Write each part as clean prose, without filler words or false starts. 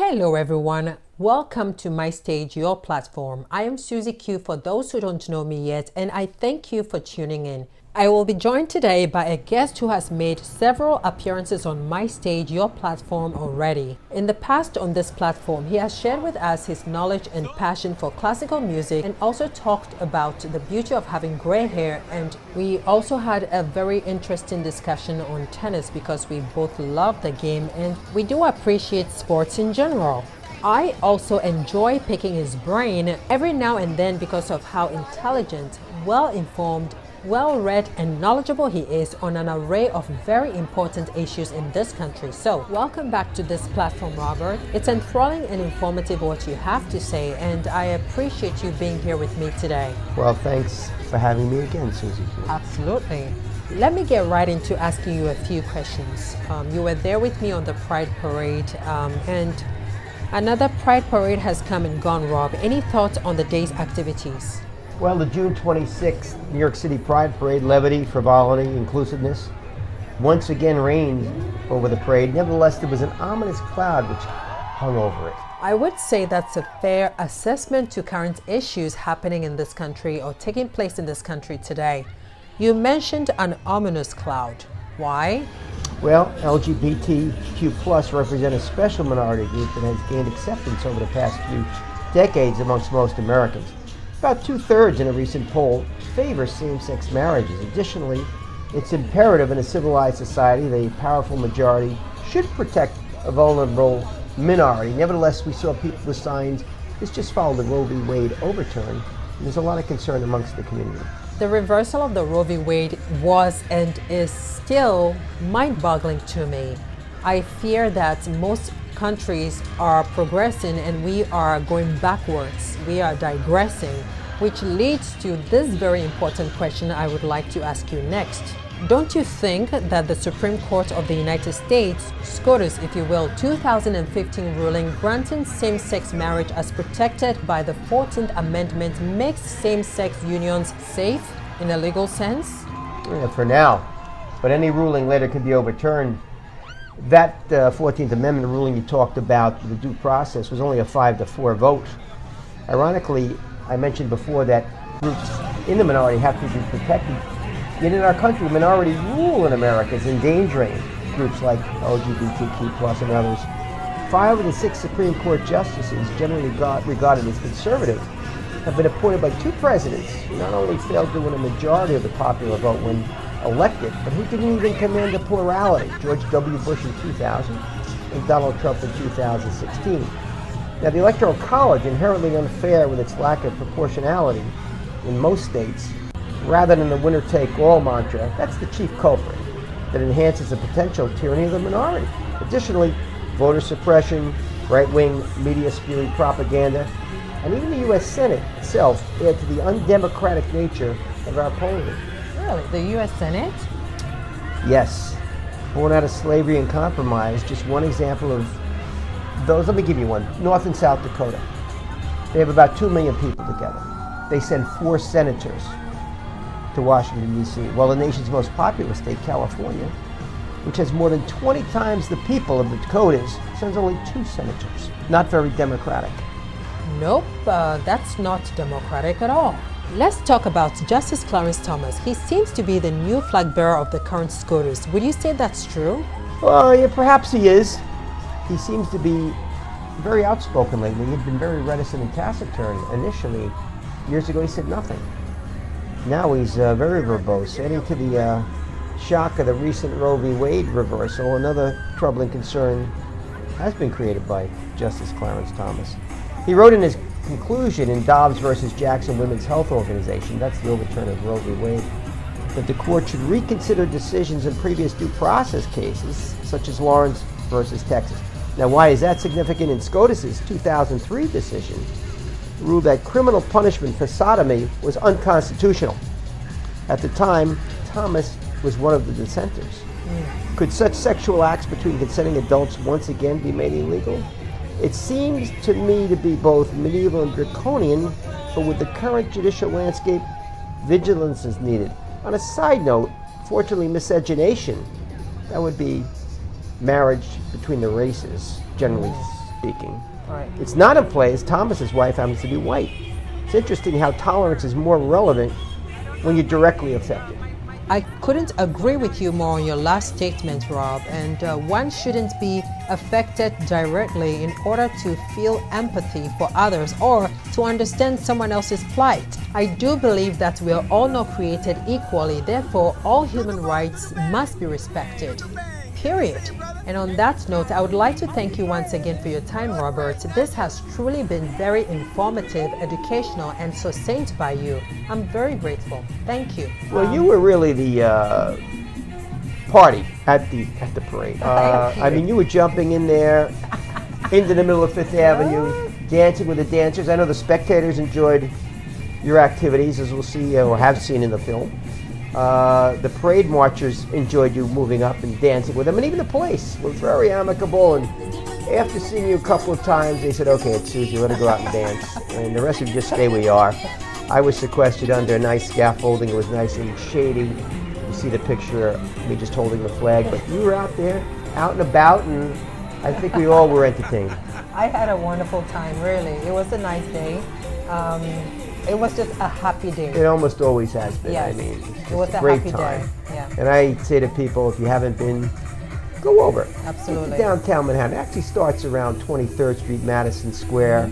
Hello everyone, welcome to My Stage, your platform. I am Susie Q for those who don't know me yet, and I thank you for tuning in. I will be joined today by a guest who has made several appearances on My Stage, your platform already. In the past on this platform, he has shared with us his knowledge and passion for classical music and also talked about the beauty of having gray hair, and we also had a very interesting discussion on tennis because we both love the game and we do appreciate sports in general. I also enjoy picking his brain every now and then because of how intelligent, well-informed, well-read and knowledgeable he is on an array of very important issues in this country. So, welcome back to this platform, Robert. It's enthralling and informative what you have to say, and I appreciate you being here with me today. Well, thanks for having me again, Susie. Absolutely. Let me get right into asking you a few questions. You were there with me on the Pride Parade, and another Pride Parade has come and gone, Rob. Any thoughts on the day's activities? Well, the June 26th New York City Pride Parade, levity, frivolity, inclusiveness, once again reigned over the parade. Nevertheless, there was an ominous cloud which hung over it. I would say that's a fair assessment to current issues happening in this country or taking place in this country today. You mentioned an ominous cloud. Why? Well, LQBTQ plus represent a special minority group that has gained acceptance over the past few decades amongst most Americans. About 2/3 in a recent poll favor same-sex marriages. Additionally, it's imperative in a civilized society that a powerful majority should protect a vulnerable minority. Nevertheless, we saw people with signs, this just followed the Roe v. Wade overturn, and there's a lot of concern amongst the community. The reversal of the Roe v. Wade was and is still mind-boggling to me. I fear that most countries are progressing and we are going backwards. We are digressing, which leads to this very important question I would like to ask you next. Don't you think that the Supreme Court of the United States, SCOTUS if you will, 2015 ruling granting same-sex marriage as protected by the 14th Amendment makes same-sex unions safe in a legal sense? Yeah, for now, but any ruling later could be overturned. That 14th Amendment ruling you talked about, the due process, was only a 5-4 vote. Ironically, I mentioned before that groups in the minority have to be protected. Yet in our country, minority rule in America is endangering groups like LGBTQ plus and others. 5 of the 6 Supreme Court justices, generally regarded as conservative, have been appointed by 2 presidents who not only failed to win a majority of the popular vote when elected, but who didn't even command a plurality. George W. Bush in 2000 and Donald Trump in 2016. Now, the Electoral College, inherently unfair with its lack of proportionality in most states, rather than the winner-take-all mantra, that's the chief culprit that enhances the potential tyranny of the minority. Additionally, voter suppression, right-wing media spewing propaganda, and even the U.S. Senate itself add to the undemocratic nature of our polling. Really? The U.S. Senate? Yes. Born out of slavery and compromise, just one example of those. Let me give you one. North and South Dakota. They have about 2 million people together. They send 4 senators to Washington, D.C., while the nation's most populous state, California, which has more than 20 times the people of the Dakotas, sends only 2 senators. Not very democratic. Nope, that's not democratic at all. Let's talk about Justice Clarence Thomas. He seems to be the new flag bearer of the current SCOTUS. Would you say that's true? Well, yeah, perhaps he is. He seems to be very outspoken lately. He'd been very reticent and taciturn initially. Years ago, he said nothing. Now he's very verbose, adding to the shock of the recent Roe v. Wade reversal. Another troubling concern has been created by Justice Clarence Thomas. He wrote in his conclusion in Dobbs versus Jackson Women's Health Organization, that's the overturn of Roe v. Wade, that the court should reconsider decisions in previous due process cases, such as Lawrence versus Texas. Now, why is that significant? In SCOTUS's 2003 decision, ruled that criminal punishment for sodomy was unconstitutional. At the time, Thomas was one of the dissenters. Could such sexual acts between consenting adults once again be made illegal? It seems to me to be both medieval and draconian, but with the current judicial landscape, vigilance is needed. On a side note, fortunately, miscegenation, that would be marriage between the races, generally speaking. Right. It's not in play as Thomas's wife happens to be white. It's interesting how tolerance is more relevant when you're directly affected. I couldn't agree with you more on your last statement, Rob, and one shouldn't be affected directly in order to feel empathy for others or to understand someone else's plight. I do believe that we are all not created equally, therefore all human rights must be respected. Period. And on that note, I would like to thank you once again for your time, Robert. This has truly been very informative, educational, and succinct by you. I'm very grateful. Thank you. Well, you were really the party at the parade. I mean, you were jumping in there into the middle of Fifth Avenue, dancing with the dancers. I know the spectators enjoyed your activities, as we'll see or have seen in the film. The parade marchers enjoyed you moving up and dancing with them, and even the police were very amicable. And after seeing you a couple of times, they said, "Okay, it's Susie, let her go out and dance, and the rest of you just stay where you are." I was sequestered under a nice scaffolding. It was nice and shady. You see the picture of me just holding the flag, but you were out there, out and about, and I think we all were entertained. I had a wonderful time, really. It was a nice day. It was just a happy day. It almost always has been. Yes. I mean, It was a great happy time. day. Yeah. And I say to people, if you haven't been, go over. Absolutely. Downtown Manhattan. It actually starts around 23rd Street, Madison Square,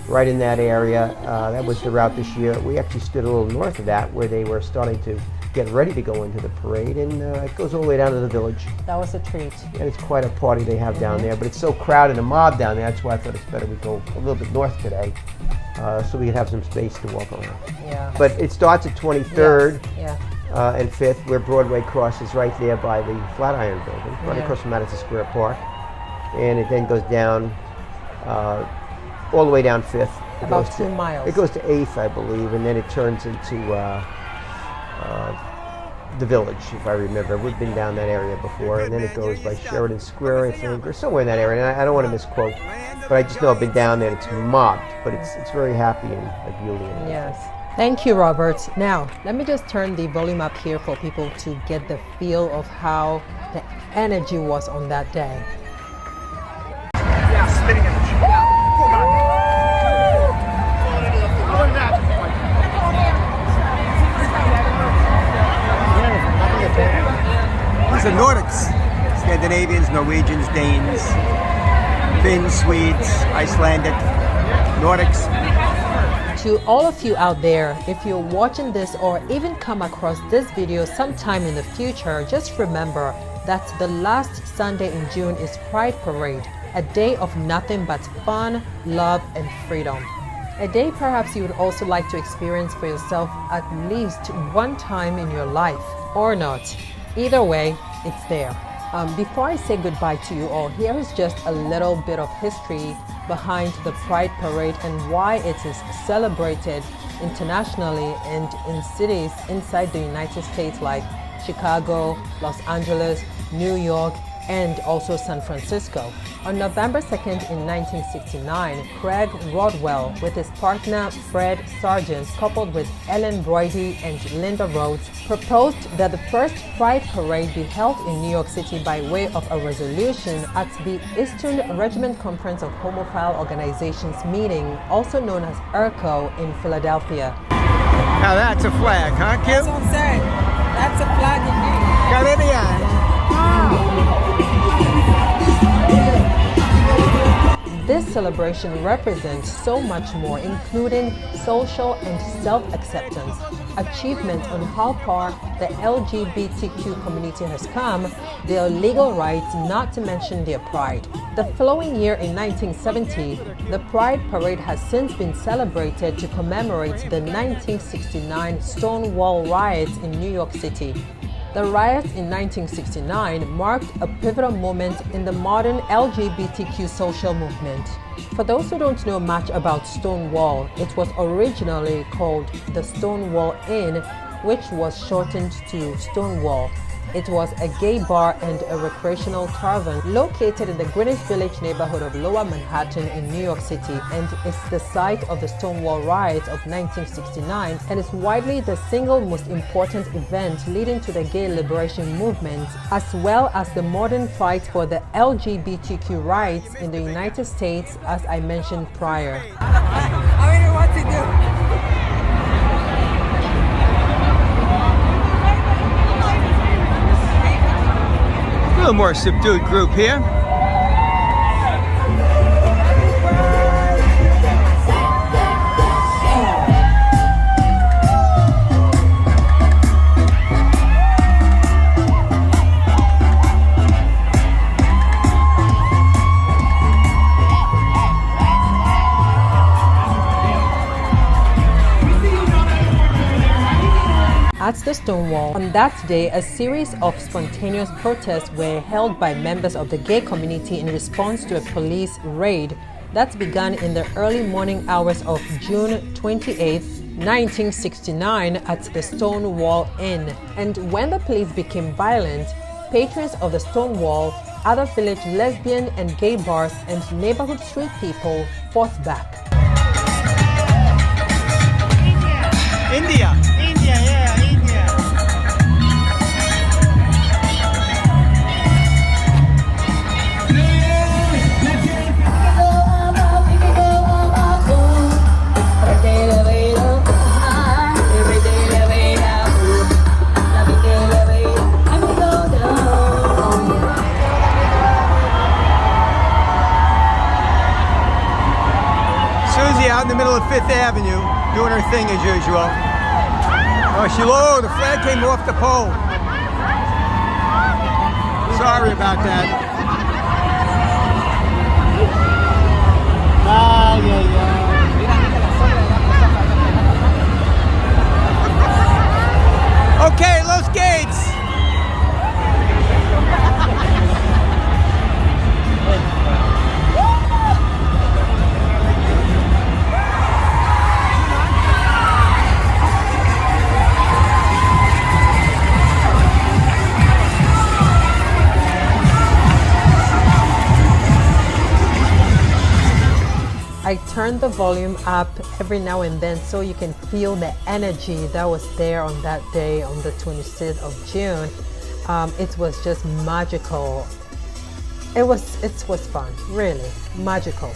right in that area. That was the route this year. We actually stood a little north of that where they were starting to get ready to go into the parade, and it goes all the way down to the Village. That was a treat. And it's quite a party they have down there, but it's so crowded, a mob down there. That's why I thought it's better we go a little bit north today, so we can have some space to walk around. Yeah. But it starts at 23rd. Yes. Yeah. And 5th, where Broadway crosses right there by the Flatiron Building, right Yeah. across from Madison Square Park. And it then goes down, all the way down 5th. It About goes 2 miles. It goes to 8th, I believe, and then it turns into the Village, if I remember. We've been down that area before, and then it goes by Sheridan Square, I think, or somewhere in that area. And I don't want to misquote, but I just know I've been down there and it's mobbed, but it's very happy and ebullient. Yes. Thank you, Robert. Now, let me just turn the volume up here for people to get the feel of how the energy was on that day. Yeah, spinning energy. Yeah. Pull back. These are Nordics. Scandinavians, Norwegians, Danes, Finns, Swedes, Icelandic, Nordics. To all of you out there, if you're watching this or even come across this video sometime in the future, just remember that the last Sunday in June is Pride Parade, a day of nothing but fun, love, and freedom. A day perhaps you would also like to experience for yourself at least one time in your life, or not. Either way, it's there. Before I say goodbye to you all, here is just a little bit of history behind the Pride Parade and why it is celebrated internationally and in cities inside the United States like Chicago, Los Angeles, New York, and also San Francisco. On November 2nd in 1969, Craig Rodwell with his partner Fred Sargent, coupled with Ellen Brody and Linda Rhodes, proposed that the first Pride Parade be held in New York City by way of a resolution at the Eastern Regiment Conference of Homophile Organizations meeting, also known as ERCO, in Philadelphia. Now that's a flag, huh, Kim? That's what I'm saying. That's a flag indeed. Caribbean. This celebration represents so much more, including social and self-acceptance, achievements on how far the LGBTQ community has come, their legal rights, not to mention their pride. The following year in 1970, the Pride Parade has since been celebrated to commemorate the 1969 Stonewall riots in New York City. The riots in 1969 marked a pivotal moment in the modern LGBTQ social movement. For those who don't know much about Stonewall, it was originally called the Stonewall Inn, which was shortened to Stonewall. It was a gay bar and a recreational tavern located in the Greenwich Village neighborhood of Lower Manhattan in New York City, and is the site of the Stonewall riots of 1969 and is widely the single most important event leading to the gay liberation movement, as well as the modern fight for the LGBTQ rights in the United States, as I mentioned prior. I don't know what to do. A little more subdued group here. At the Stonewall, on that day, a series of spontaneous protests were held by members of the gay community in response to a police raid that began in the early morning hours of June 28, 1969 at the Stonewall Inn. And when the police became violent, patrons of the Stonewall, other village lesbian and gay bars, and neighborhood street people fought back. India. Out in the middle of Fifth Avenue, doing her thing as usual. Oh, the flag came off the pole. Sorry about that. Okay, Los Gates. I turned the volume up every now and then so you can feel the energy that was there on that day, on the 26th of June. It was just magical. It was fun, really magical.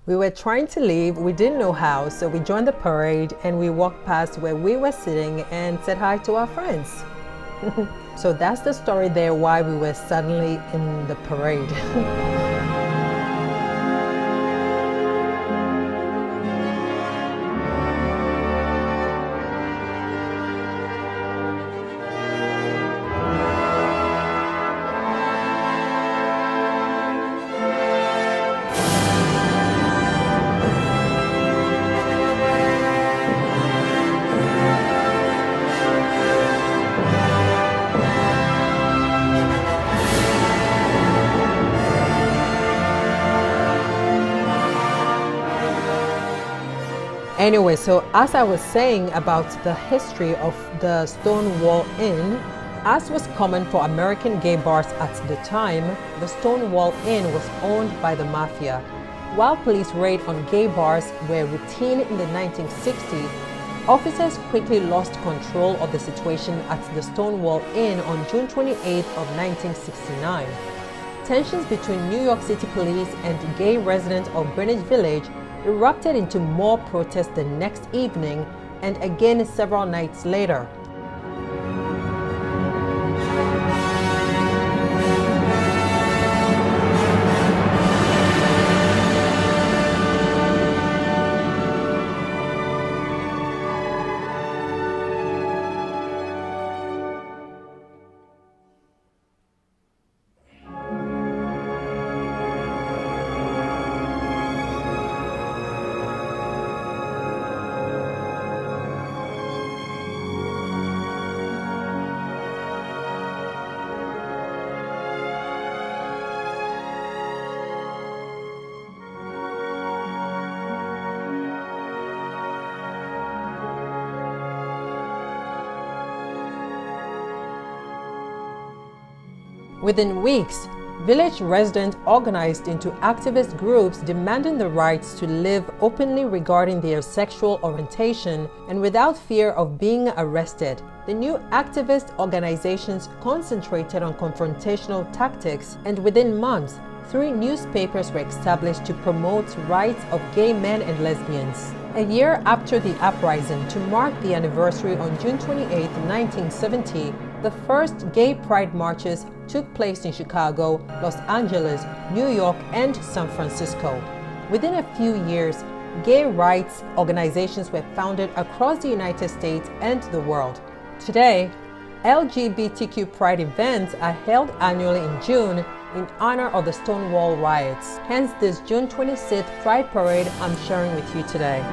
We were trying to leave, we didn't know how, so we joined the parade and we walked past where we were sitting and said hi to our friends. So that's the story there, why we were suddenly in the parade. Anyway, so as I was saying about the history of the Stonewall Inn, as was common for American gay bars at the time, the Stonewall Inn was owned by the mafia. While police raids on gay bars were routine in the 1960s, officers quickly lost control of the situation at the Stonewall Inn on June 28 of 1969. Tensions between New York City police and gay residents of Greenwich Village erupted into more protests the next evening and again several nights later. Within weeks, village residents organized into activist groups demanding the rights to live openly regarding their sexual orientation and without fear of being arrested. The new activist organizations concentrated on confrontational tactics, and within months, 3 newspapers were established to promote rights of gay men and lesbians. A year after the uprising, to mark the anniversary on June 28, 1970, the first gay pride marches took place in Chicago, Los Angeles, New York, and San Francisco. Within a few years, gay rights organizations were founded across the United States and the world. Today, LGBTQ pride events are held annually in June in honor of the Stonewall riots. Hence this June 26th Pride Parade I'm sharing with you today.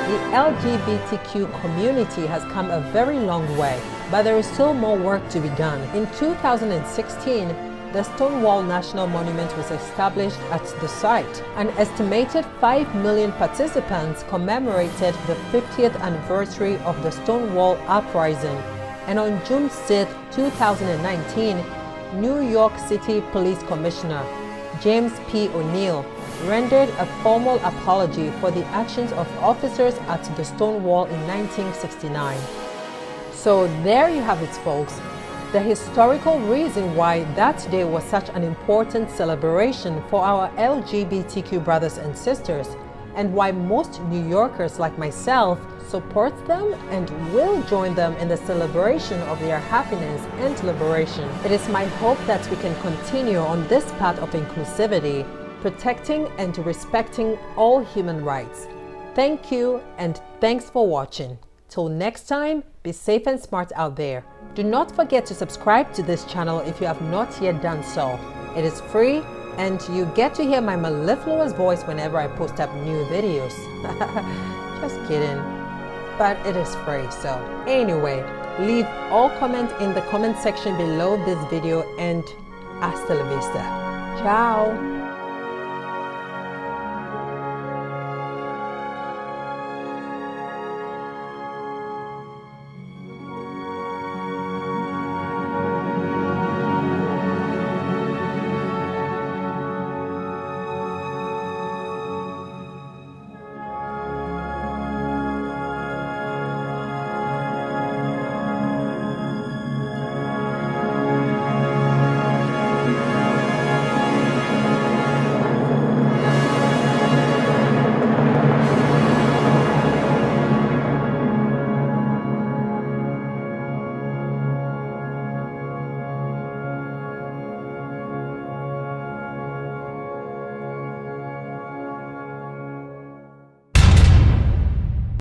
The LGBTQ community has come a very long way, but there is still more work to be done. In 2016, the Stonewall National Monument was established at the site. An estimated 5 million participants commemorated the 50th anniversary of the Stonewall Uprising. And on June 6, 2019, New York City Police Commissioner James P. O'Neill rendered a formal apology for the actions of officers at the Stonewall in 1969. So there you have it, folks. The historical reason why that day was such an important celebration for our LGBTQ brothers and sisters, and why most New Yorkers like myself support them and will join them in the celebration of their happiness and liberation. It is my hope that we can continue on this path of inclusivity, protecting and respecting all human rights. Thank you, and thanks for watching. Till next time, be safe and smart out there. Do not forget to subscribe to this channel if you have not yet done so. It is free, and you get to hear my mellifluous voice whenever I post up new videos. Just kidding. But it is free, so anyway, leave all comments in the comment section below this video, and hasta la vista. Ciao!